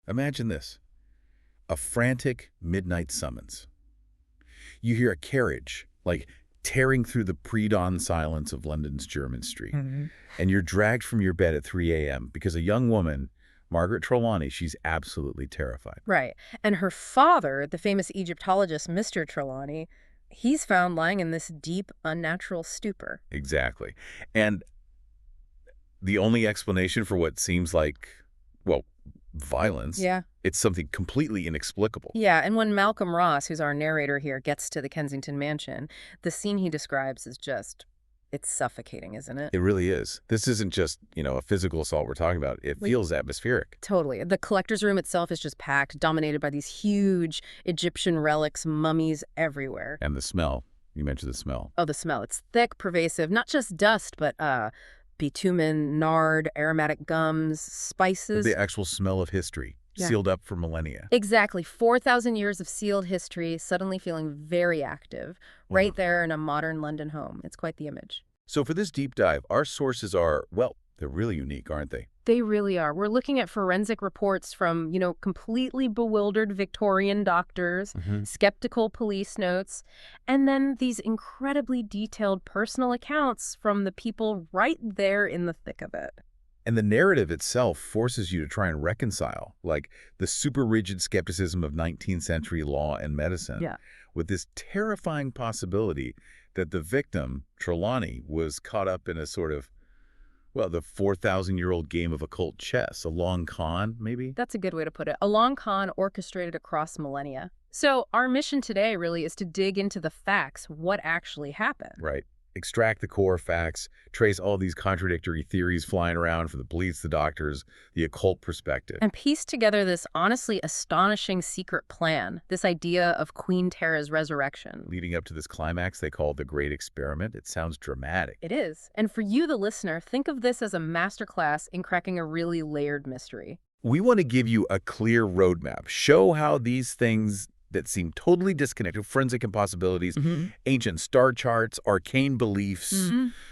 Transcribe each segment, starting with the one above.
Imagine this. A frantic midnight summons. You hear a carriage, like tearing through the pre-dawn silence of London's Jermyn Street. And you're dragged from your bed at 3 a.m. because a young woman, Margaret Trelawny, she's absolutely terrified. Right. And her father, the famous Egyptologist Mr. Trelawny, he's found lying in this deep, unnatural stupor. Exactly. And the only explanation for what seems like, well, violence, Yeah. it's something completely inexplicable. Yeah, and when Malcolm Ross, who's our narrator here, gets to the Kensington mansion, the scene he describes is just, it's suffocating, isn't it? It really is. This isn't just, a physical assault we're talking about. It feels atmospheric. Totally. The collector's room itself is just packed, dominated by these huge Egyptian relics, mummies everywhere. And the smell. You mentioned the smell. Oh, the smell. It's thick, pervasive, not just dust, but bitumen, nard, aromatic gums, spices. The actual smell of history, sealed up for millennia. Exactly. 4,000 years of sealed history suddenly feeling very active, right there in a modern London home. It's quite the image. So for this deep dive, our sources are, well, they're really unique, aren't they? They really are. We're looking at forensic reports from, completely bewildered Victorian doctors, skeptical police notes, and then these incredibly detailed personal accounts from the people right there in the thick of it. And the narrative itself forces you to try and reconcile, like the super rigid skepticism of 19th century law and medicine, with this terrifying possibility that the victim, Trelawny, was caught up in a sort of, well, the 4,000-year-old game of occult chess, a long con, maybe? That's a good way to put it. A long con orchestrated across millennia. So our mission today really is to dig into the facts, what actually happened. Right. Extract the core facts, trace all these contradictory theories flying around from the police, the doctors, the occult perspective. And piece together this honestly astonishing secret plan, this idea of Queen Tera's resurrection. Leading up to this climax they call the Great Experiment. It sounds dramatic. It is. And for you, the listener, think of this as a masterclass in cracking a really layered mystery. We want to give you a clear roadmap, show how these things that seem totally disconnected, forensic impossibilities, ancient star charts, arcane beliefs,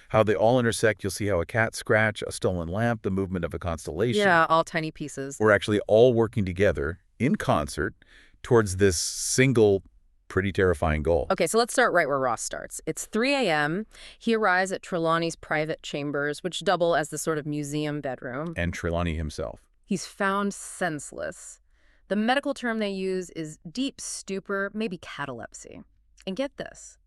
how they all intersect. You'll see how a cat scratch, a stolen lamp, the movement of a constellation. Yeah, all tiny pieces. We're actually all working together in concert towards this single, pretty terrifying goal. Okay, so let's start right where Ross starts. It's 3 a.m. He arrives at Trelawny's private chambers, which double as the sort of museum bedroom. And Trelawny himself. He's found senseless. The medical term they use is deep stupor, maybe catalepsy. And get this.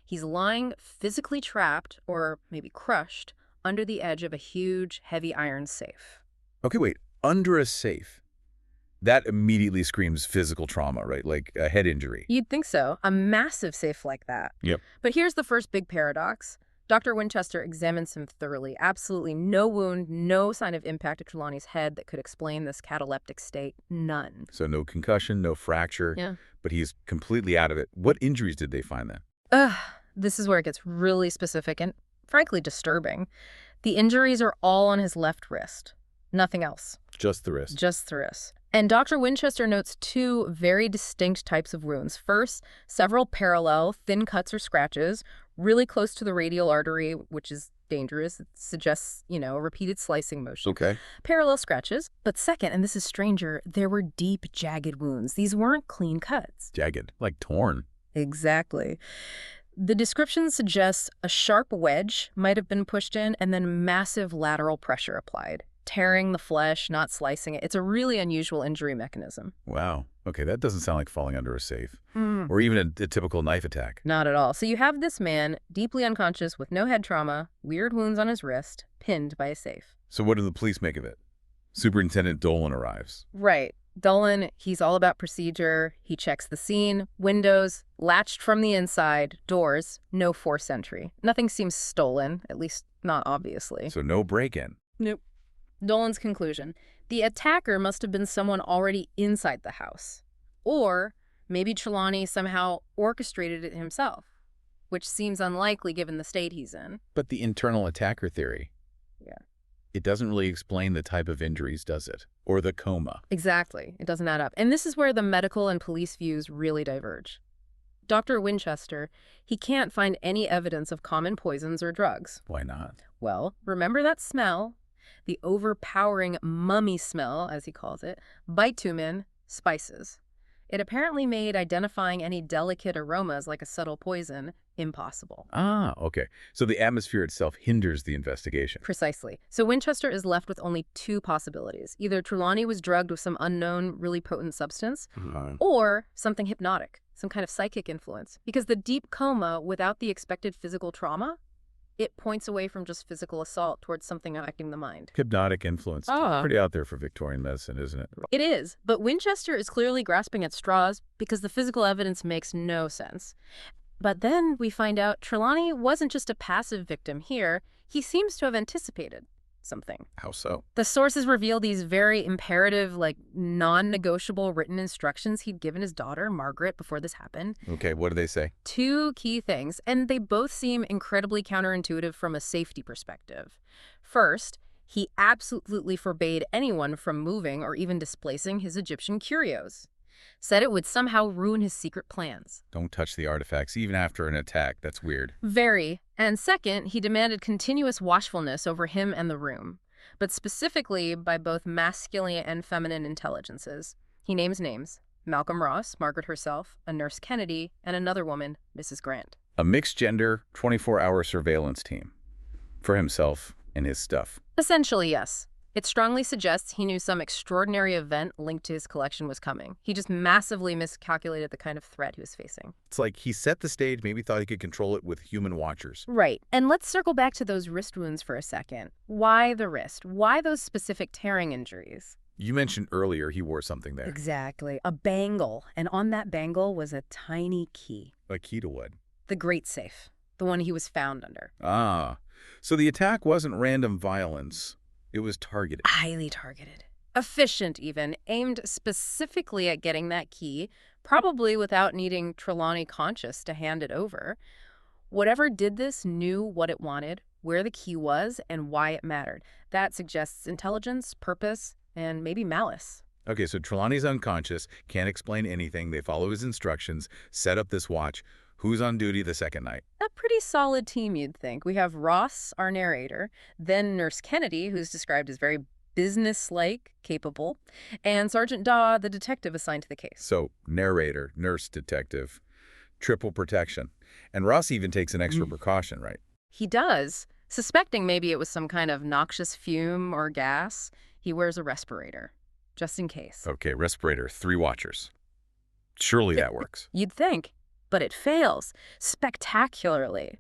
He's lying physically trapped, or maybe crushed, under the edge of a huge, heavy iron safe. Okay, wait. Under a safe. That immediately screams physical trauma, right? Like a head injury. You'd think so. A massive safe like that. Yep. But here's the first big paradox. Dr. Winchester examines him thoroughly. Absolutely no wound, no sign of impact at Trelawny's head that could explain this cataleptic state. None. So no concussion, no fracture, but he's completely out of it. What injuries did they find then? This is where it gets really specific and, frankly, disturbing. The injuries are all on his left wrist. Nothing else. Just the wrist. Just the wrist. And Dr. Winchester notes two very distinct types of wounds. First, several parallel, thin cuts or scratches, really close to the radial artery, which is dangerous. It suggests, a repeated slicing motion. Okay. Parallel scratches. But second, and this is stranger, there were deep, jagged wounds. These weren't clean cuts. Jagged, like torn. Exactly. The description suggests a sharp wedge might have been pushed in and then massive lateral pressure applied, tearing the flesh, not slicing it. It's a really unusual injury mechanism. Wow. Okay, that doesn't sound like falling under a safe. Or even a typical knife attack. Not at all. So you have this man, deeply unconscious with no head trauma, weird wounds on his wrist, pinned by a safe. So what do the police make of it? Superintendent Dolan arrives. Right. Dolan, he's all about procedure. He checks the scene, windows, latched from the inside, doors, no forced entry. Nothing seems stolen, at least not obviously. So no break-in. Nope. Dolan's conclusion. The attacker must have been someone already inside the house. Or maybe Trelawny somehow orchestrated it himself, which seems unlikely given the state he's in. But the internal attacker theory. Yeah. It doesn't really explain the type of injuries, does it? Or the coma. Exactly. It doesn't add up. And this is where the medical and police views really diverge. Dr. Winchester, he can't find any evidence of common poisons or drugs. Why not? Well, remember that smell? the overpowering mummy smell, as he calls it, bitumen, spices. It apparently made identifying any delicate aromas like a subtle poison impossible. Ah, okay. So the atmosphere itself hinders the investigation. Precisely. So Winchester is left with only two possibilities. Either Trelawny was drugged with some unknown, really potent substance, or something hypnotic, some kind of psychic influence. Because the deep coma without the expected physical trauma, it points away from just physical assault towards something affecting the mind. Hypnotic influence. Pretty out there for Victorian medicine, isn't it? It is, but Winchester is clearly grasping at straws because the physical evidence makes no sense. But then we find out Trelawny wasn't just a passive victim here. He seems to have anticipated something. How so? The sources reveal these very imperative, non-negotiable written instructions he'd given his daughter, Margaret, before this happened. Okay, what do they say? Two key things, and they both seem incredibly counterintuitive from a safety perspective. First, he absolutely forbade anyone from moving or even displacing his Egyptian curios. Said it would somehow ruin his secret plans. Don't touch the artifacts, even after an attack. That's weird. Very. And second, he demanded continuous watchfulness over him and the room, but specifically by both masculine and feminine intelligences. He names names: Malcolm Ross, Margaret herself, a Nurse Kennedy, and another woman, Mrs. Grant. A mixed-gender, 24-hour surveillance team. For himself and his stuff. Essentially, yes. It strongly suggests he knew some extraordinary event linked to his collection was coming. He just massively miscalculated the kind of threat he was facing. It's like he set the stage, maybe thought he could control it with human watchers. Right. And let's circle back to those wrist wounds for a second. Why the wrist? Why those specific tearing injuries? You mentioned earlier he wore something there. Exactly. A bangle. And on that bangle was a tiny key. A key to what? The Great Safe. The one he was found under. Ah. So the attack wasn't random violence. It was targeted. Highly targeted. Efficient, even. Aimed specifically at getting that key, probably without needing Trelawny conscious to hand it over. Whatever did this knew what it wanted, where the key was, and why it mattered. That suggests intelligence, purpose, and maybe malice. Okay, so Trelawny's unconscious, can't explain anything. They follow his instructions, set up this watch. Who's on duty the second night? A pretty solid team, you'd think. We have Ross, our narrator, then Nurse Kennedy, who's described as very business-like, capable, and Sergeant Daw, the detective assigned to the case. So, narrator, nurse, detective, triple protection. And Ross even takes an extra precaution, right? He does. Suspecting maybe it was some kind of noxious fume or gas, he wears a respirator, just in case. Okay, respirator, 3 watchers. Surely that works. You'd think. But it fails spectacularly.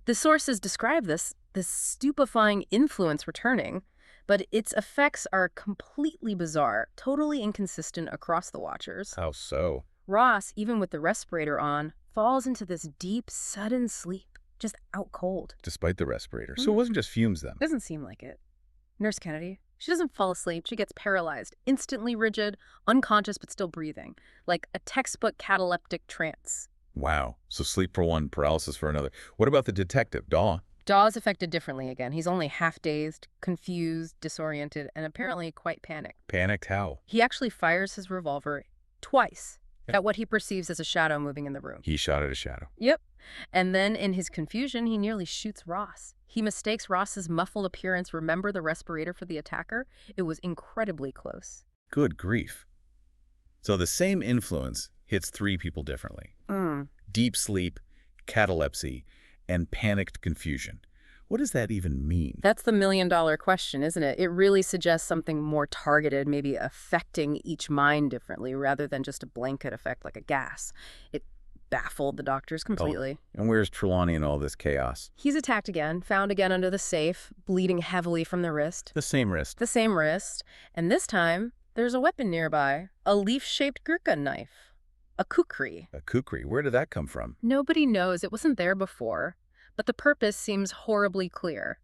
The sources describe this stupefying influence returning, but its effects are completely bizarre, totally inconsistent across the watchers. How so? Ross, even with the respirator on, falls into this deep, sudden sleep, just out cold. Despite the respirator. So it wasn't just fumes then? Doesn't seem like it. Nurse Kennedy, she doesn't fall asleep. She gets paralyzed, instantly rigid, unconscious but still breathing, like a textbook cataleptic trance. Wow. So sleep for one, paralysis for another. What about the detective, Daw? Daw's affected differently again. He's only half-dazed, confused, disoriented, and apparently quite panicked. Panicked how? He actually fires his revolver twice at what he perceives as a shadow moving in the room. He shot at a shadow. Yep. And then in his confusion, he nearly shoots Ross. He mistakes Ross's muffled appearance, remember the respirator, for the attacker. It was incredibly close. Good grief. So the same influence hits 3 people differently. Deep sleep, catalepsy, and panicked confusion. What does that even mean? That's the million-dollar question, isn't it? It really suggests something more targeted, maybe affecting each mind differently rather than just a blanket effect like a gas. It baffled the doctors completely. Oh. And where's Trelawny in all this chaos? He's attacked again, found again under the safe, bleeding heavily from the wrist. The same wrist. The same wrist. And this time, there's a weapon nearby. A leaf-shaped Gurkha knife. A kukri. A kukri? Where did that come from? Nobody knows. It wasn't there before. But the purpose seems horribly clear.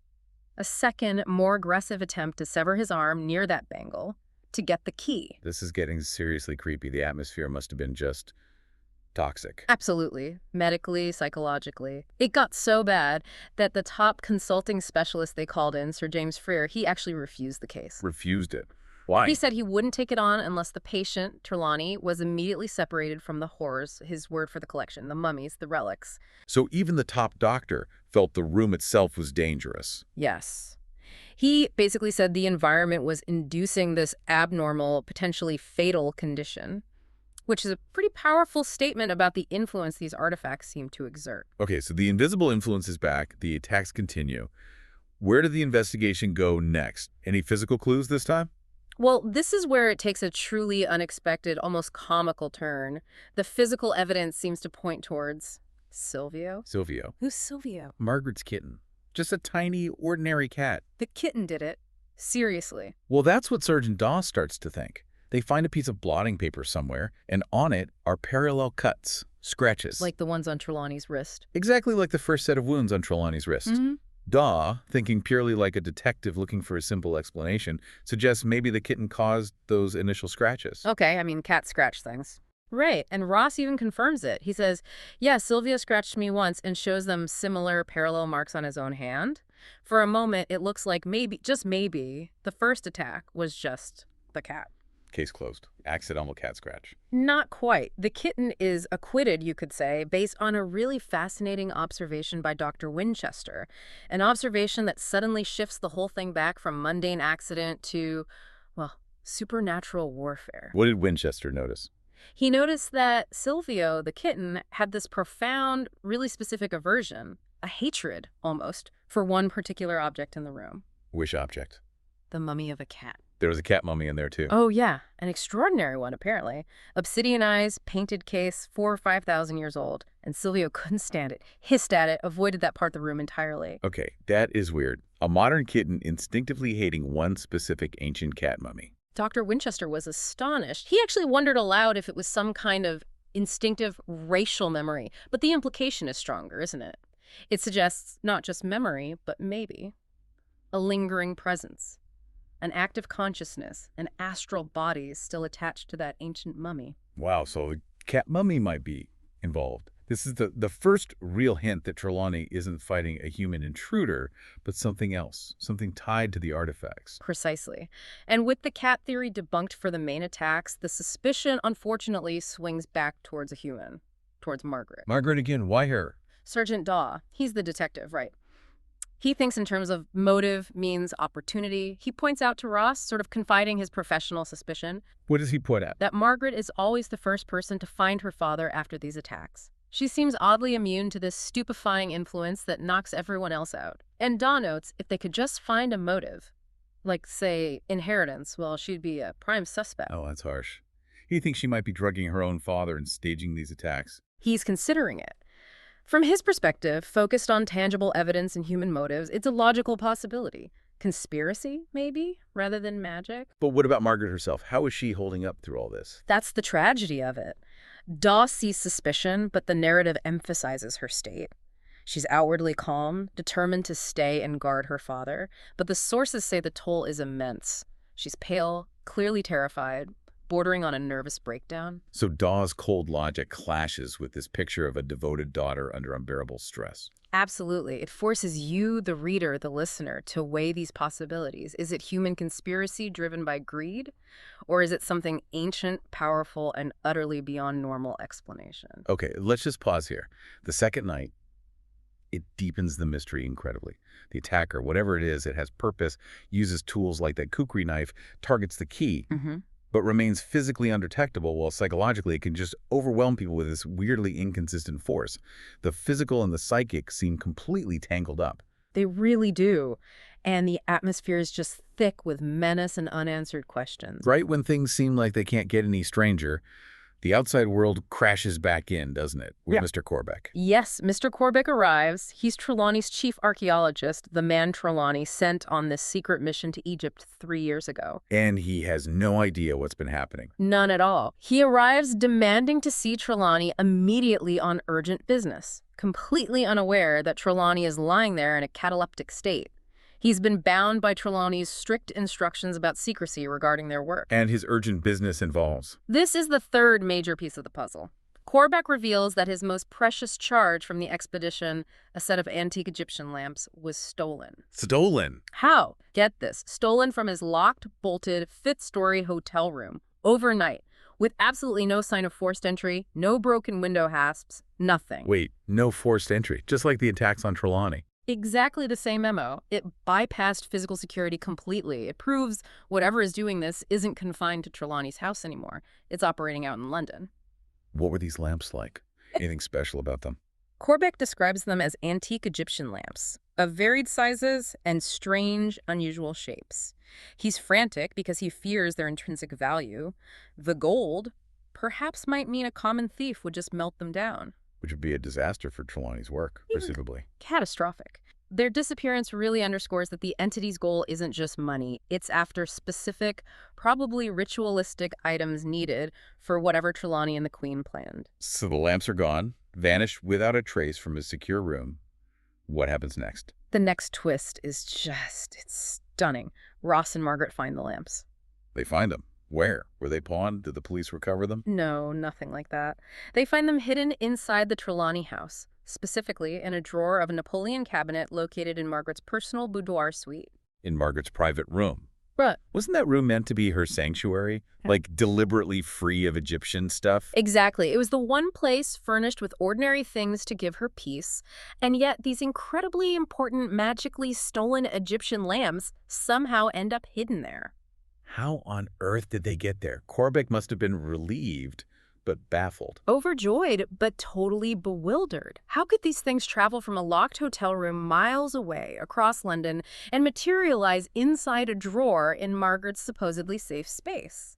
A second, more aggressive attempt to sever his arm near that bangle to get the key. This is getting seriously creepy. The atmosphere must have been just toxic. Absolutely. Medically, psychologically. It got so bad that the top consulting specialist they called in, Sir James Freer, he actually refused the case. Refused it. Why? He said he wouldn't take it on unless the patient, Trelawny, was immediately separated from the horrors, his word for the collection, the mummies, the relics. So even the top doctor felt the room itself was dangerous. Yes. He basically said the environment was inducing this abnormal, potentially fatal condition, which is a pretty powerful statement about the influence these artifacts seem to exert. Okay, so the invisible influence is back. The attacks continue. Where did the investigation go next? Any physical clues this time? Well, this is where it takes a truly unexpected, almost comical turn. The physical evidence seems to point towards Silvio. Silvio. Who's Silvio? Margaret's kitten. Just a tiny, ordinary cat. The kitten did it. Seriously. Well, that's what Sergeant Dawes starts to think. They find a piece of blotting paper somewhere, and on it are parallel cuts, scratches. Like the ones on Trelawny's wrist. Exactly like the first set of wounds on Trelawny's wrist. Daw, thinking purely like a detective looking for a simple explanation, suggests maybe the kitten caused those initial scratches. Okay, I mean, cats scratch things. Right, and Ross even confirms it. He says, yeah, Silvio scratched me once and shows them similar parallel marks on his own hand. For a moment, it looks like maybe, just maybe, the first attack was just the cat. Case closed. Accidental cat scratch. Not quite. The kitten is acquitted, you could say, based on a really fascinating observation by Dr. Winchester. An observation that suddenly shifts the whole thing back from mundane accident to, well, supernatural warfare. What did Winchester notice? He noticed that Silvio, the kitten, had this profound, really specific aversion, a hatred, almost, for one particular object in the room. Which object? The mummy of a cat. There was a cat mummy in there, too. Oh, yeah. An extraordinary one, apparently. Obsidian eyes, painted case, 4,000 or 5,000 years old. And Silvio couldn't stand it, hissed at it, avoided that part of the room entirely. Okay, that is weird. A modern kitten instinctively hating one specific ancient cat mummy. Dr. Winchester was astonished. He actually wondered aloud if it was some kind of instinctive racial memory. But the implication is stronger, isn't it? It suggests not just memory, but maybe a lingering presence. An active consciousness, an astral body still attached to that ancient mummy. Wow, so the cat mummy might be involved. This is the first real hint that Trelawny isn't fighting a human intruder, but something else, something tied to the artifacts. Precisely. And with the cat theory debunked for the main attacks, the suspicion, unfortunately, swings back towards a human, towards Margaret. Margaret again, why her? Sergeant Daw, he's the detective, right? He thinks in terms of motive means opportunity. He points out to Ross, sort of confiding his professional suspicion. What does he put at? That Margaret is always the first person to find her father after these attacks. She seems oddly immune to this stupefying influence that knocks everyone else out. And Daw notes if they could just find a motive, like, say, inheritance, well, she'd be a prime suspect. Oh, that's harsh. He thinks she might be drugging her own father and staging these attacks. He's considering it. From his perspective, focused on tangible evidence and human motives, it's a logical possibility. Conspiracy, maybe, rather than magic? But what about Margaret herself? How is she holding up through all this? That's the tragedy of it. Daw sees suspicion, but the narrative emphasizes her state. She's outwardly calm, determined to stay and guard her father, but the sources say the toll is immense. She's pale, clearly terrified, bordering on a nervous breakdown. So Daw's cold logic clashes with this picture of a devoted daughter under unbearable stress. Absolutely. It forces you, the reader, the listener, to weigh these possibilities. Is it human conspiracy driven by greed? Or is it something ancient, powerful, and utterly beyond normal explanation? Okay, let's just pause here. The second night, it deepens the mystery incredibly. The attacker, whatever it is, it has purpose, uses tools like that kukri knife, targets the key, but remains physically undetectable, while psychologically it can just overwhelm people with this weirdly inconsistent force. The physical and the psychic seem completely tangled up. They really do. And the atmosphere is just thick with menace and unanswered questions. Right when things seem like they can't get any stranger, the outside world crashes back in, doesn't it, with Mr. Corbeck? Yes, Mr. Corbeck arrives. He's Trelawny's chief archaeologist, the man Trelawny sent on this secret mission to Egypt 3 years ago. And he has no idea what's been happening. None at all. He arrives demanding to see Trelawny immediately on urgent business, completely unaware that Trelawny is lying there in a cataleptic state. He's been bound by Trelawny's strict instructions about secrecy regarding their work. And his urgent business involves. This is the third major piece of the puzzle. Corbeck reveals that his most precious charge from the expedition, a set of antique Egyptian lamps, was stolen. Stolen? How? Get this. Stolen from his locked, bolted, fifth-story hotel room, overnight, with absolutely no sign of forced entry, no broken window hasps, nothing. Wait, no forced entry, just like the attacks on Trelawny. Exactly the same memo. It bypassed physical security completely. It proves whatever is doing this isn't confined to Trelawny's house anymore. It's operating out in London. What were these lamps like? Anything special about them? Corbeck describes them as antique Egyptian lamps, of varied sizes and strange, unusual shapes. He's frantic because he fears their intrinsic value. The gold perhaps might mean a common thief would just melt them down. Which would be a disaster for Trelawny's work, presumably. Catastrophic. Their disappearance really underscores that the entity's goal isn't just money. It's after specific, probably ritualistic items needed for whatever Trelawny and the Queen planned. So the lamps are gone, vanished without a trace from his secure room. What happens next? The next twist is it's stunning. Ross and Margaret find the lamps. They find them. Where? Were they pawned? Did the police recover them? No, nothing like that. They find them hidden inside the Trelawny house, specifically in a drawer of a Napoleon cabinet located in Margaret's personal boudoir suite. In Margaret's private room. Right. Wasn't that room meant to be her sanctuary? Like deliberately free of Egyptian stuff? Exactly. It was the one place furnished with ordinary things to give her peace, and yet these incredibly important, magically stolen Egyptian lamps somehow end up hidden there. How on earth did they get there? Corbeck must have been relieved, but baffled. Overjoyed, but totally bewildered. How could these things travel from a locked hotel room miles away across London and materialize inside a drawer in Margaret's supposedly safe space?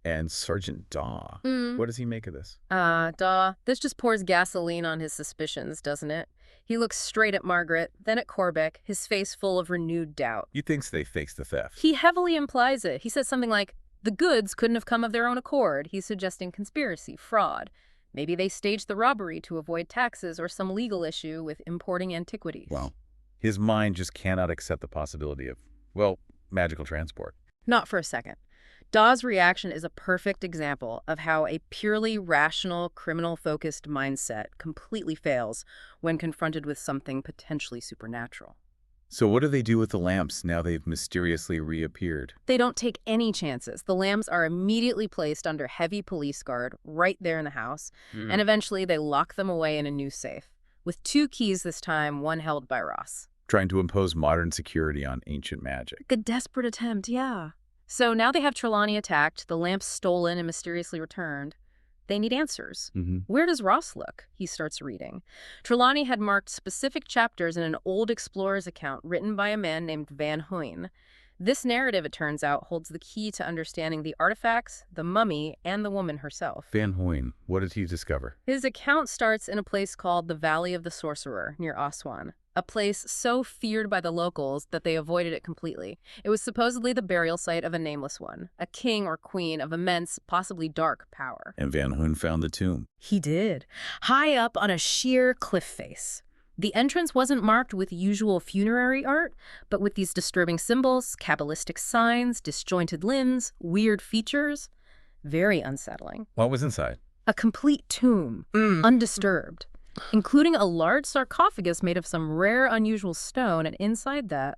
And Sergeant Daw, what does he make of this? Daw, this just pours gasoline on his suspicions, doesn't it? He looks straight at Margaret, then at Corbeck, his face full of renewed doubt. He thinks they faked the theft. He heavily implies it. He says something like, the goods couldn't have come of their own accord. He's suggesting conspiracy, fraud. Maybe they staged the robbery to avoid taxes or some legal issue with importing antiquities. Well, his mind just cannot accept the possibility of, well, magical transport. Not for a second. Daw's reaction is a perfect example of how a purely rational, criminal-focused mindset completely fails when confronted with something potentially supernatural. So what do they do with the lamps now they've mysteriously reappeared? They don't take any chances. The lamps are immediately placed under heavy police guard right there in the house, and eventually they lock them away in a new safe, with 2 keys this time, one held by Ross. Trying to impose modern security on ancient magic. A desperate attempt, yeah. So now they have Trelawny attacked, the lamps stolen and mysteriously returned. They need answers. Where does Ross look? He starts reading. Trelawny had marked specific chapters in an old explorer's account written by a man named Van Hoyn. This narrative, it turns out, holds the key to understanding the artifacts, the mummy, and the woman herself. Van Hoyn, what did he discover? His account starts in a place called the Valley of the Sorcerer, near Aswan. A place so feared by the locals that they avoided it completely. It was supposedly the burial site of a nameless one, a king or queen of immense, possibly dark power. And Van Hoyn found the tomb. He did, high up on a sheer cliff face. The entrance wasn't marked with usual funerary art, but with these disturbing symbols, Kabbalistic signs, disjointed limbs, weird features. Very unsettling. What was inside? A complete tomb, undisturbed, including a large sarcophagus made of some rare, unusual stone, and inside that,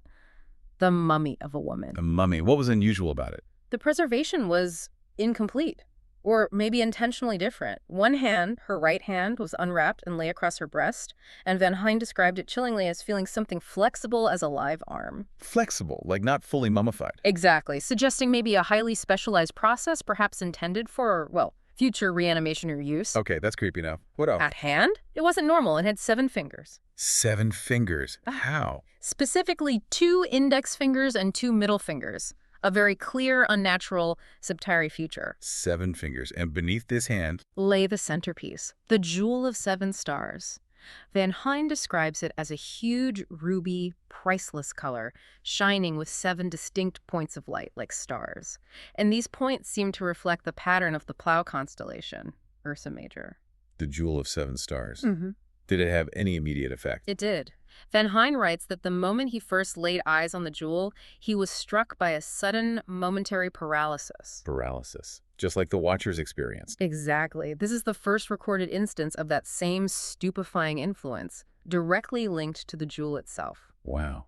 the mummy of a woman. A mummy. What was unusual about it? The preservation was incomplete, or maybe intentionally different. One hand, her right hand, was unwrapped and lay across her breast, and Van Hoyn described it chillingly as feeling something flexible as a live arm. Flexible, like not fully mummified. Exactly, suggesting maybe a highly specialized process, perhaps intended for, well, future reanimation or use. Okay, that's creepy enough. What else? At hand, it wasn't normal and had 7 fingers. 7 fingers? How? Specifically 2 index fingers and 2 middle fingers. A very clear, unnatural subtary feature. 7 fingers. And beneath this hand lay the centerpiece, the jewel of 7 stars. Van Hoyn describes it as a huge, ruby, priceless color, shining with 7 distinct points of light like stars. And these points seem to reflect the pattern of the Plough constellation, Ursa Major. The jewel of 7 stars. Did it have any immediate effect? It did. Van Hoyn writes that the moment he first laid eyes on the jewel, he was struck by a sudden, momentary paralysis. Paralysis. Just like the Watchers experienced. Exactly. This is the first recorded instance of that same stupefying influence, directly linked to the jewel itself. Wow.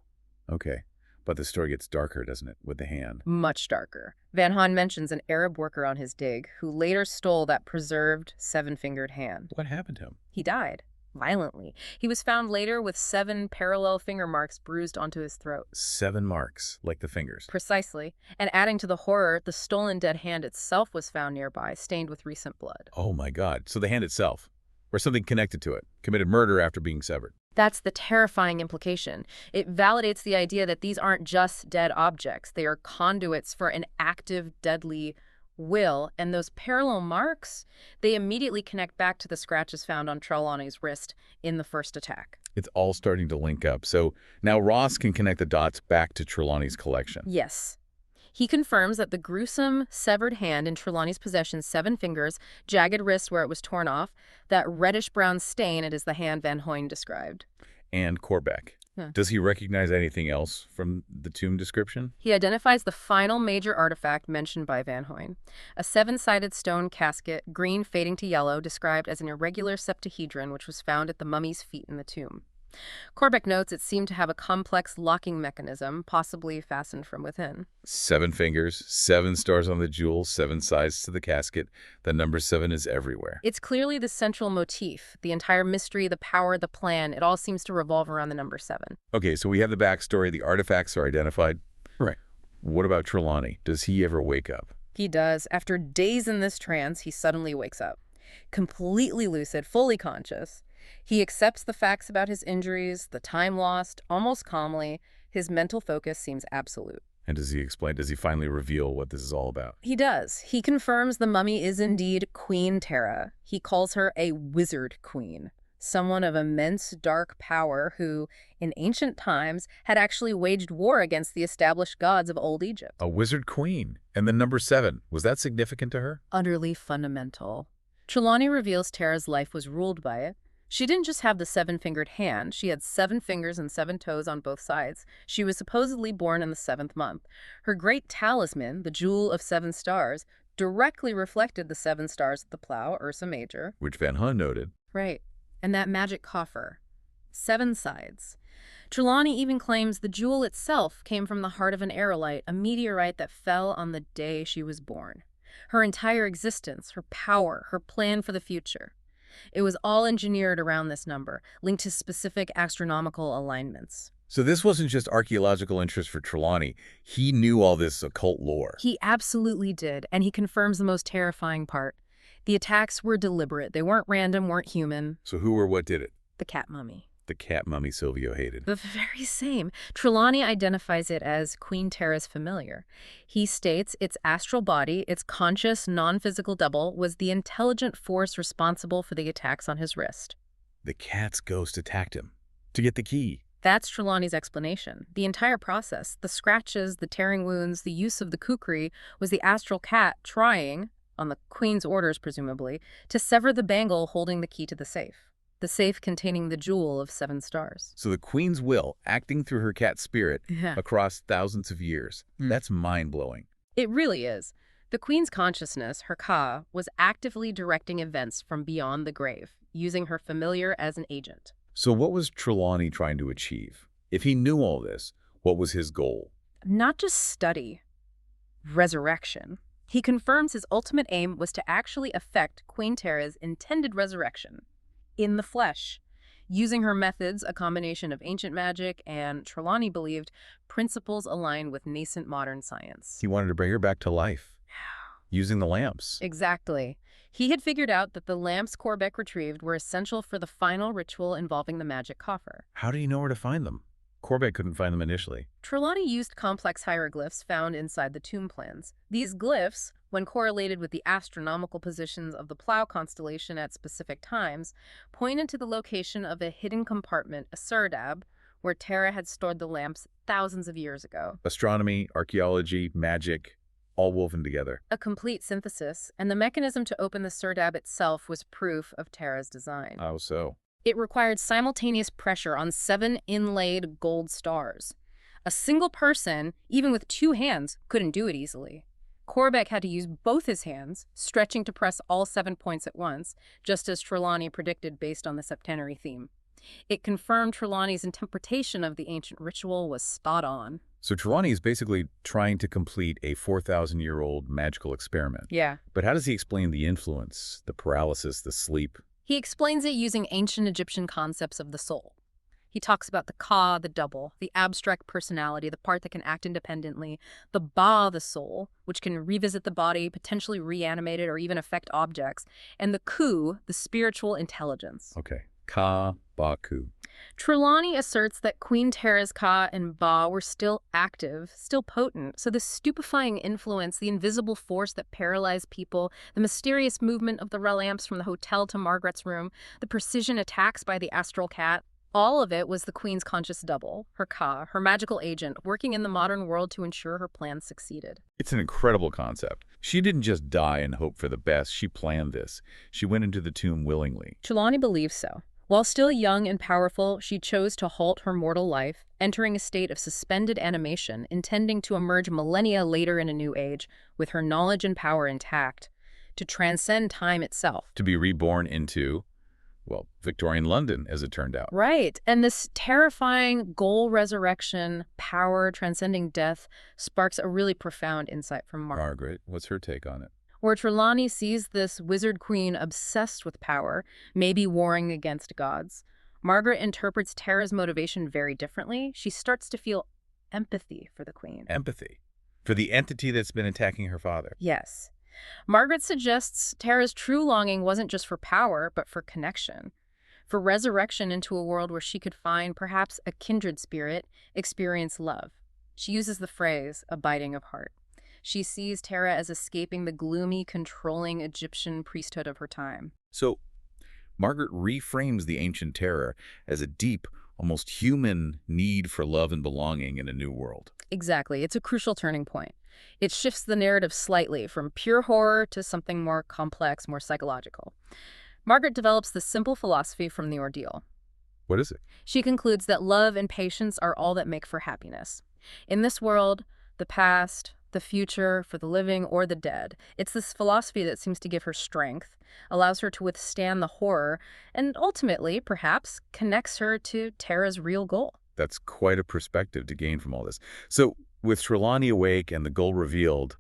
Okay. But the story gets darker, doesn't it, with the hand? Much darker. Van Hoyn mentions an Arab worker on his dig who later stole that preserved 7-fingered hand. What happened to him? He died. violently. He was found later with 7 parallel finger marks bruised onto his throat. 7 marks, like the fingers. Precisely. And adding to the horror, the stolen dead hand itself was found nearby, stained with recent blood. Oh my God. So the hand itself, or something connected to it, committed murder after being severed. That's the terrifying implication. It validates the idea that these aren't just dead objects. They are conduits for an active, deadly will. And those parallel marks, they immediately connect back to the scratches found on Trelawny's wrist in the first attack. It's all starting to link up. So now Ross can connect the dots back to Trelawny's collection. Yes. He confirms that the gruesome, severed hand in Trelawny's possession, 7 fingers, jagged wrist where it was torn off, that reddish-brown stain, it is the hand Van Hoyen described. And Corbeck. Does he recognize anything else from the tomb description? He identifies the final major artifact mentioned by Van Hoyen, a 7-sided stone casket, green fading to yellow, described as an irregular septahedron, which was found at the mummy's feet in the tomb. Corbeck notes it seemed to have a complex locking mechanism, possibly fastened from within. 7 fingers, 7 stars on the jewel, 7 sides to the casket. The number 7 is everywhere. It's clearly the central motif. The entire mystery, the power, the plan, it all seems to revolve around the number 7. Okay, so we have the backstory. The artifacts are identified. Right. What about Trelawny? Does he ever wake up? He does. After days in this trance, he suddenly wakes up. Completely lucid, fully conscious. He accepts the facts about his injuries, the time lost, almost calmly. His mental focus seems absolute. And does he explain, does he finally reveal what this is all about? He does. He confirms the mummy is indeed Queen Tera. He calls her a wizard queen, someone of immense dark power who, in ancient times, had actually waged war against the established gods of old Egypt. A wizard queen. And the number 7, was that significant to her? Utterly fundamental. Trelawny reveals Tera's life was ruled by it. She didn't just have the 7-fingered hand. She had 7 fingers and 7 toes on both sides. She was supposedly born in the 7th month. Her great talisman, the Jewel of 7 Stars, directly reflected the 7 stars of the plow, Ursa Major. Which Van Hoyen noted. Right. And that magic coffer. 7 sides. Trelawny even claims the jewel itself came from the heart of an aerolite, a meteorite that fell on the day she was born. Her entire existence, her power, her plan for the future. It was all engineered around this number, linked to specific astronomical alignments. So this wasn't just archaeological interest for Trelawny. He knew all this occult lore. He absolutely did, and he confirms the most terrifying part. The attacks were deliberate. They weren't random, weren't human. So who or what did it? The cat mummy. The cat mummy Silvio hated. The very same. Trelawny identifies it as Queen Tera's familiar. He states its astral body, its conscious, non-physical double, was the intelligent force responsible for the attacks on his wrist. The cat's ghost attacked him to get the key. That's Trelawny's explanation. The entire process, the scratches, the tearing wounds, the use of the kukri, was the astral cat trying, on the Queen's orders presumably, to sever the bangle holding the key to the safe. The safe containing the jewel of 7 stars. So the Queen's will, acting through her cat spirit across thousands of years. That's mind-blowing. It really is. The Queen's consciousness, her Ka, was actively directing events from beyond the grave, using her familiar as an agent. So what was Trelawny trying to achieve? If he knew all this, what was his goal? Not just study. Resurrection. He confirms his ultimate aim was to actually effect Queen Tera's intended resurrection. In the flesh, using her methods, a combination of ancient magic and, Trelawny believed, principles aligned with nascent modern science. He wanted to bring her back to life, using the lamps. Exactly. He had figured out that the lamps Corbeck retrieved were essential for the final ritual involving the magic coffer. How did he know where to find them? Corbeck couldn't find them initially. Trelawny used complex hieroglyphs found inside the tomb plans. These glyphs, when correlated with the astronomical positions of the Plough constellation at specific times, pointed to the location of a hidden compartment, a serdab, where Tera had stored the lamps thousands of years ago. Astronomy, archaeology, magic, all woven together. A complete synthesis, and the mechanism to open the serdab itself was proof of Tera's design. How so? It required simultaneous pressure on 7 inlaid gold stars. A single person, even with 2 hands, couldn't do it easily. Corbeck had to use both his hands, stretching to press all 7 points at once, just as Trelawny predicted based on the septenary theme. It confirmed Trelawny's interpretation of the ancient ritual was spot on. So Trelawny is basically trying to complete a 4,000-year-old magical experiment. Yeah. But how does he explain the influence, the paralysis, the sleep? He explains it using ancient Egyptian concepts of the soul. He talks about the Ka, the double, the abstract personality, the part that can act independently, the Ba, the soul, which can revisit the body, potentially reanimate it, or even affect objects, and the Ku, the spiritual intelligence. Okay. Ka, Ba, Ku. Trelawny asserts that Queen Tera's Ka and Ba were still active, still potent, so the stupefying influence, the invisible force that paralyzed people, the mysterious movement of the lamps from the hotel to Margaret's room, the precision attacks by the astral cat, all of it was the Queen's conscious double, her Ka, her magical agent, working in the modern world to ensure her plans succeeded. It's an incredible concept. She didn't just die and hope for the best. She planned this. She went into the tomb willingly. Trelawny believes so. While still young and powerful, she chose to halt her mortal life, entering a state of suspended animation, intending to emerge millennia later in a new age, with her knowledge and power intact, to transcend time itself. To be reborn into, well, Victorian London, as it turned out. Right. And this terrifying goal resurrection, power transcending death, sparks a really profound insight from Margaret, what's her take on it? Where Trelawny sees this wizard queen obsessed with power, maybe warring against gods. Margaret interprets Tera's motivation very differently. She starts to feel empathy for the queen. Empathy? For the entity that's been attacking her father? Yes. Margaret suggests Tera's true longing wasn't just for power, but for connection. For resurrection into a world where she could find perhaps a kindred spirit, experience love. She uses the phrase, abiding of heart. She sees Tera as escaping the gloomy, controlling Egyptian priesthood of her time. So, Margaret reframes the ancient terror as a deep, almost human need for love and belonging in a new world. Exactly. It's a crucial turning point. It shifts the narrative slightly from pure horror to something more complex, more psychological. Margaret develops the simple philosophy from the ordeal. What is it? She concludes that love and patience are all that make for happiness. In this world, the past, the future, for the living or the dead. It's this philosophy that seems to give her strength, allows her to withstand the horror, and ultimately, perhaps, connects her to Tera's real goal. That's quite a perspective to gain from all this. So, with Trelawny awake and the goal revealed,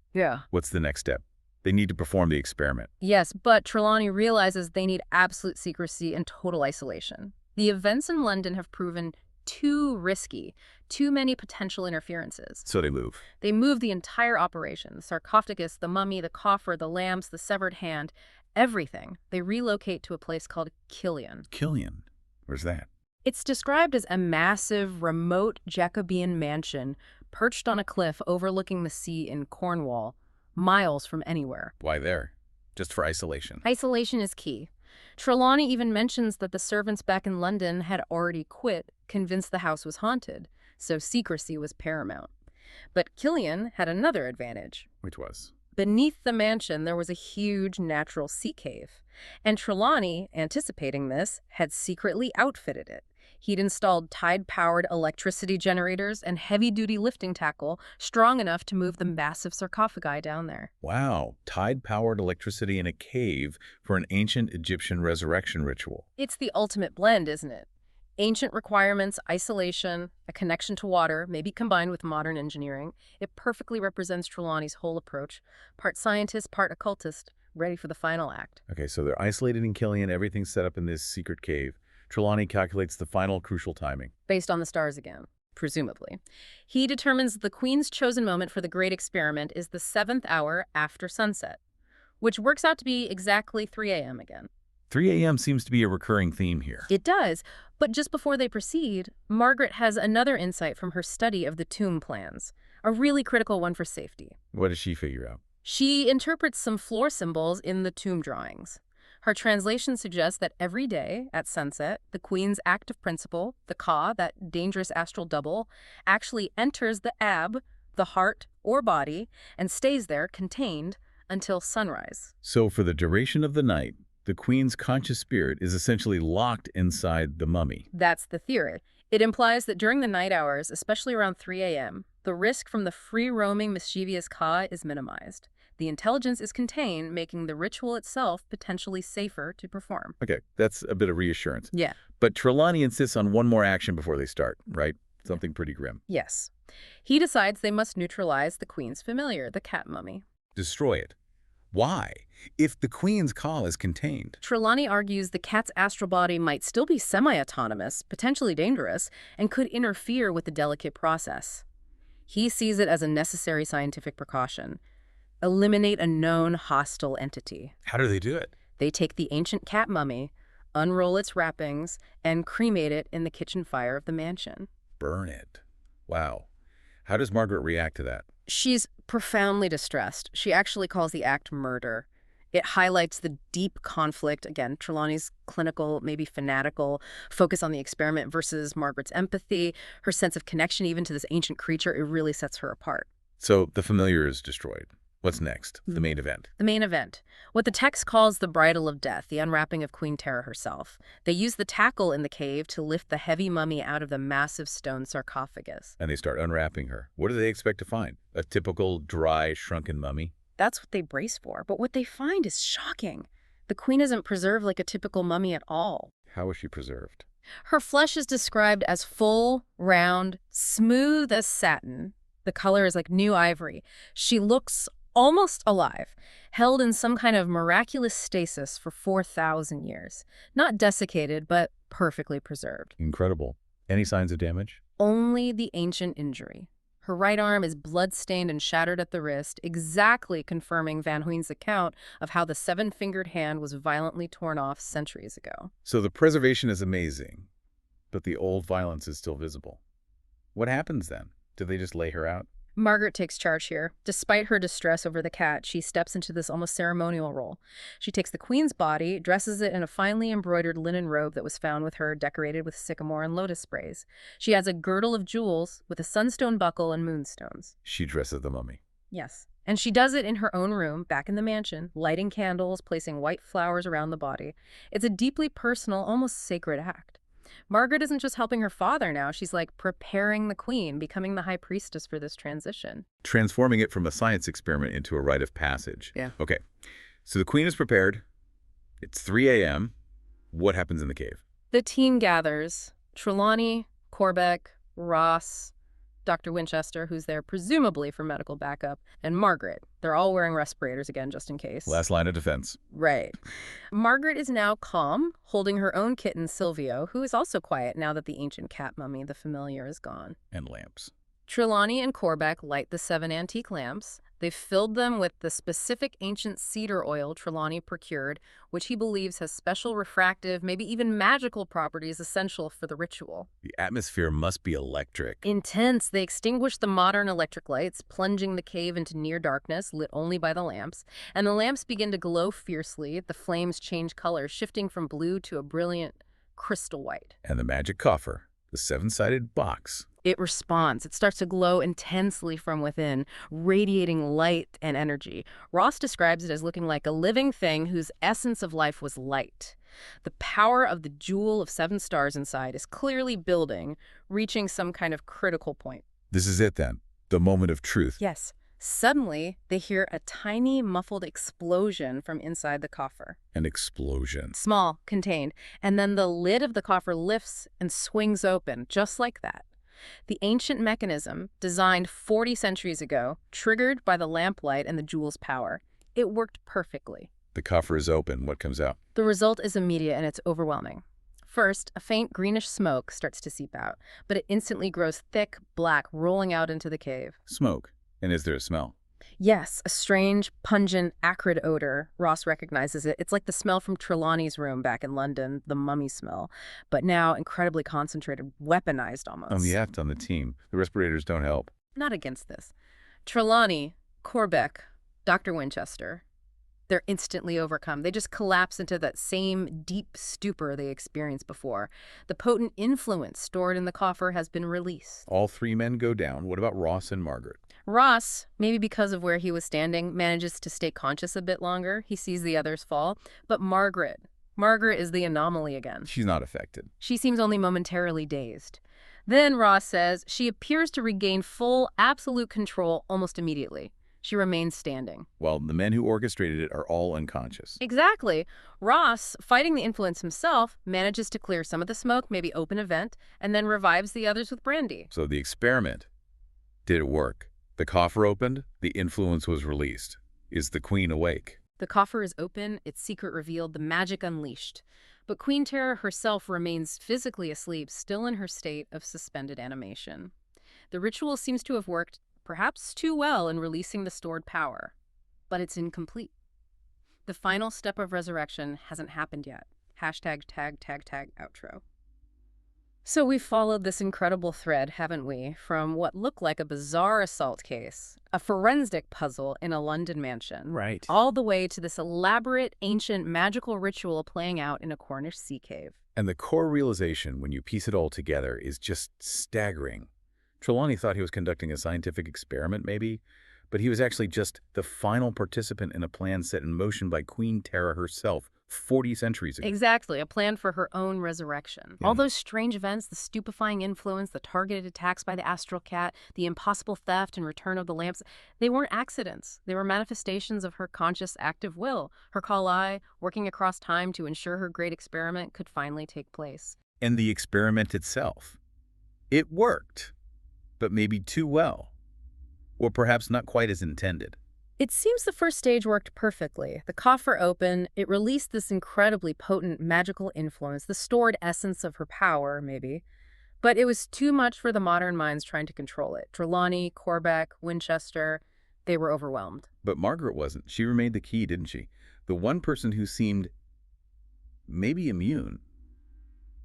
what's the next step? They need to perform the experiment. Yes, but Trelawny realizes they need absolute secrecy and total isolation. The events in London have proven too risky, too many potential interferences. So they move. They move the entire operation, the sarcophagus, the mummy, the coffer, the lamps, the severed hand, everything. They relocate to a place called Killian. Killian? Where's that? It's described as a massive, remote Jacobean mansion perched on a cliff overlooking the sea in Cornwall, miles from anywhere. Why there? Just for isolation? Isolation is key. Trelawny even mentions that the servants back in London had already quit, convinced the house was haunted, so secrecy was paramount. But Killian had another advantage. Which was? Beneath the mansion, there was a huge natural sea cave, and Trelawny, anticipating this, had secretly outfitted it. He'd installed tide-powered electricity generators and heavy-duty lifting tackle strong enough to move the massive sarcophagi down there. Wow, tide-powered electricity in a cave for an ancient Egyptian resurrection ritual. It's the ultimate blend, isn't it? Ancient requirements, isolation, a connection to water, maybe combined with modern engineering. It perfectly represents Trelawny's whole approach. Part scientist, part occultist, ready for the final act. Okay, so they're isolated in Killian, everything's set up in this secret cave. Trelawny calculates the final crucial timing. Based on the stars again, presumably. He determines the Queen's chosen moment for the great experiment is the 7th hour after sunset, which works out to be exactly 3 a.m. again. 3 a.m. seems to be a recurring theme here. It does, but just before they proceed, Margaret has another insight from her study of the tomb plans, a really critical one for safety. What does she figure out? She interprets some floor symbols in the tomb drawings. Her translation suggests that every day at sunset, the Queen's active principle, the Ka, that dangerous astral double, actually enters the Ab, the heart or body, and stays there contained until sunrise. So for the duration of the night, the Queen's conscious spirit is essentially locked inside the mummy. That's the theory. It implies that during the night hours, especially around 3 a.m., the risk from the free-roaming mischievous Ka is minimized. The intelligence is contained, making the ritual itself potentially safer to perform. Okay, that's a bit of reassurance. Yeah. But Trelawny insists on one more action before they start, right? Something pretty grim. Yes. He decides they must neutralize the Queen's familiar, the cat mummy. Destroy it. Why? If the queen's call is contained. Trelawny argues the cat's astral body might still be semi-autonomous, potentially dangerous, and could interfere with the delicate process. He sees it as a necessary scientific precaution. Eliminate a known hostile entity. How do they do it? They take the ancient cat mummy, unroll its wrappings, and cremate it in the kitchen fire of the mansion. Burn it. Wow. How does Margaret react to that? She's profoundly distressed. She actually calls the act murder. It highlights the deep conflict, again, Trelawny's clinical, maybe fanatical, focus on the experiment versus Margaret's empathy, her sense of connection even to this ancient creature. It really sets her apart. So the familiar is destroyed. What's next? The main event. The main event. What the text calls the bridal of death, the unwrapping of Queen Tera herself. They use the tackle in the cave to lift the heavy mummy out of the massive stone sarcophagus. And they start unwrapping her. What do they expect to find? A typical dry, shrunken mummy? That's what they brace for, but what they find is shocking. The queen isn't preserved like a typical mummy at all. How is she preserved? Her flesh is described as full, round, smooth as satin. The color is like new ivory. She looks almost alive, held in some kind of miraculous stasis for 4,000 years. Not desiccated, but perfectly preserved. Incredible. Any signs of damage? Only the ancient injury. Her right arm is blood-stained and shattered at the wrist, exactly confirming Van Huyn's account of how the seven-fingered hand was violently torn off centuries ago. So the preservation is amazing, but the old violence is still visible. What happens then? Do they just lay her out? Margaret takes charge here. Despite her distress over the cat, she steps into this almost ceremonial role. She takes the queen's body, dresses it in a finely embroidered linen robe that was found with her, decorated with sycamore and lotus sprays. She adds a girdle of jewels with a sunstone buckle and moonstones. She dresses the mummy. Yes. And she does it in her own room, back in the mansion, lighting candles, placing white flowers around the body. It's a deeply personal, almost sacred act. Margaret isn't just helping her father now, she's like preparing the queen, becoming the high priestess for this transition. Transforming it from a science experiment into a rite of passage. Yeah. Okay, so the queen is prepared. It's 3 a.m. What happens in the cave? The team gathers. Trelawny, Corbeck, Ross, Dr. Winchester, who's there presumably for medical backup, and Margaret. They're all wearing respirators again, just in case. Last line of defense. Right. Margaret is now calm, holding her own kitten, Silvio, who is also quiet now that the ancient cat mummy, the familiar, is gone. And lamps. Trelawny and Corbeck light the 7 antique lamps. They've filled them with the specific ancient cedar oil Trelawny procured, which he believes has special refractive, maybe even magical properties essential for the ritual. The atmosphere must be electric. Intense. They extinguish the modern electric lights, plunging the cave into near darkness, lit only by the lamps. And the lamps begin to glow fiercely. The flames change color, shifting from blue to a brilliant crystal white. And the magic coffer, the 7-sided box. It responds. It starts to glow intensely from within, radiating light and energy. Ross describes it as looking like a living thing whose essence of life was light. The power of the jewel of 7 stars inside is clearly building, reaching some kind of critical point. This is it then, the moment of truth. Yes. Suddenly, they hear a tiny, muffled explosion from inside the coffer. An explosion. Small, contained, and then the lid of the coffer lifts and swings open, just like that. The ancient mechanism, designed 40 centuries ago, triggered by the lamplight and the jewel's power. It worked perfectly. The coffer is open. What comes out? The result is immediate and it's overwhelming. First, a faint greenish smoke starts to seep out, but it instantly grows thick, black, rolling out into the cave. Smoke. And is there a smell? Yes, a strange, pungent, acrid odor. Ross recognizes it. It's like the smell from Trelawny's room back in London, the mummy smell, but now incredibly concentrated, weaponized almost. On the act, on the team. The respirators don't help. Not against this. Trelawny, Corbeck, Dr. Winchester, they're instantly overcome. They just collapse into that same deep stupor they experienced before. The potent influence stored in the coffer has been released. All 3 men go down. What about Ross and Margaret? Ross, maybe because of where he was standing, manages to stay conscious a bit longer. He sees the others fall. But Margaret is the anomaly again. She's not affected. She seems only momentarily dazed. Then, Ross says, she appears to regain full, absolute control almost immediately. She remains standing. While the men who orchestrated it are all unconscious. Exactly. Ross, fighting the influence himself, manages to clear some of the smoke, maybe open a vent, and then revives the others with brandy. So the experiment, did it work? The coffer opened, the influence was released. Is the queen awake? The coffer is open, its secret revealed, the magic unleashed. But Queen Tera herself remains physically asleep, still in her state of suspended animation. The ritual seems to have worked, perhaps too well, in releasing the stored power. But it's incomplete. The final step of resurrection hasn't happened yet. Hashtag tag tag tag outro. So we've followed this incredible thread, haven't we? From what looked like a bizarre assault case, a forensic puzzle in a London mansion, Right. all the way to this elaborate, ancient, magical ritual playing out in a Cornish sea cave. And the core realization, when you piece it all together, is just staggering. Trelawny thought he was conducting a scientific experiment, maybe, but he was actually just the final participant in a plan set in motion by Queen Tera herself 40 centuries ago. Exactly, a plan for her own resurrection. Yeah. All those strange events, the stupefying influence, the targeted attacks by the astral cat, the impossible theft and return of the lamps, they weren't accidents. They were manifestations of her conscious active will, her Kal-I, working across time to ensure her great experiment could finally take place. And the experiment itself. It worked, but maybe too well. Or perhaps not quite as intended. It seems the first stage worked perfectly. The coffer opened, it released this incredibly potent magical influence, the stored essence of her power, maybe. But it was too much for the modern minds trying to control it. Trelawney, Corbeck, Winchester, they were overwhelmed. But Margaret wasn't. She remained the key, didn't she? The one person who seemed maybe immune.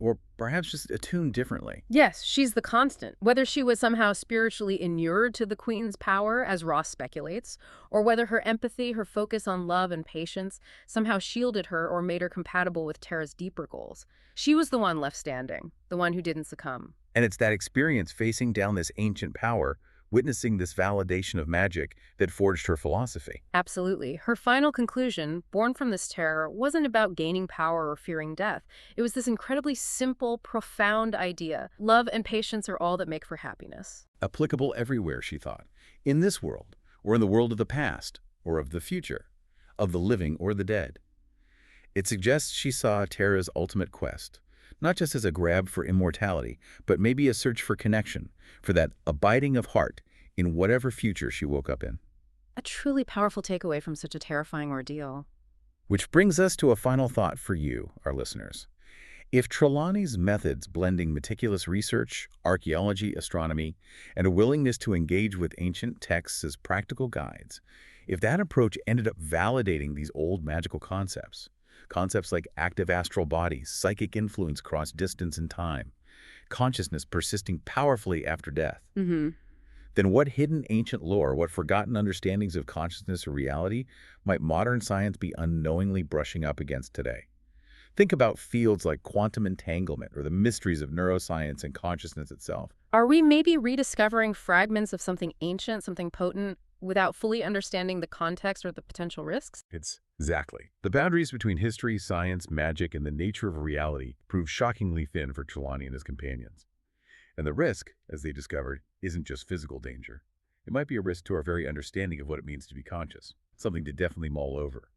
Or perhaps just attuned differently. Yes, she's the constant. Whether she was somehow spiritually inured to the Queen's power, as Ross speculates, or whether her empathy, her focus on love and patience, somehow shielded her or made her compatible with Tera's deeper goals. She was the one left standing, the one who didn't succumb. And it's that experience facing down this ancient power, witnessing this validation of magic, that forged her philosophy. Absolutely. Her final conclusion, born from this terror, wasn't about gaining power or fearing death. It was this incredibly simple, profound idea. Love and patience are all that make for happiness. Applicable everywhere, she thought. In this world, or in the world of the past, or of the future, of the living or the dead. It suggests she saw Tera's ultimate quest, not just as a grab for immortality, but maybe a search for connection, for that abiding of heart in whatever future she woke up in. A truly powerful takeaway from such a terrifying ordeal. Which brings us to a final thought for you, our listeners. If Trelawney's methods, blending meticulous research, archaeology, astronomy, and a willingness to engage with ancient texts as practical guides, if that approach ended up validating these old magical concepts like active astral bodies, psychic influence across distance and time, consciousness persisting powerfully after death, then what hidden ancient lore, what forgotten understandings of consciousness or reality might modern science be unknowingly brushing up against today? Think about fields like quantum entanglement or the mysteries of neuroscience and consciousness itself. Are we maybe rediscovering fragments of something ancient, something potent, without fully understanding the context or the potential risks? Exactly. The boundaries between history, science, magic, and the nature of reality proved shockingly thin for Trelawney and his companions. And the risk, as they discovered, isn't just physical danger. It might be a risk to our very understanding of what it means to be conscious, something to definitely mull over.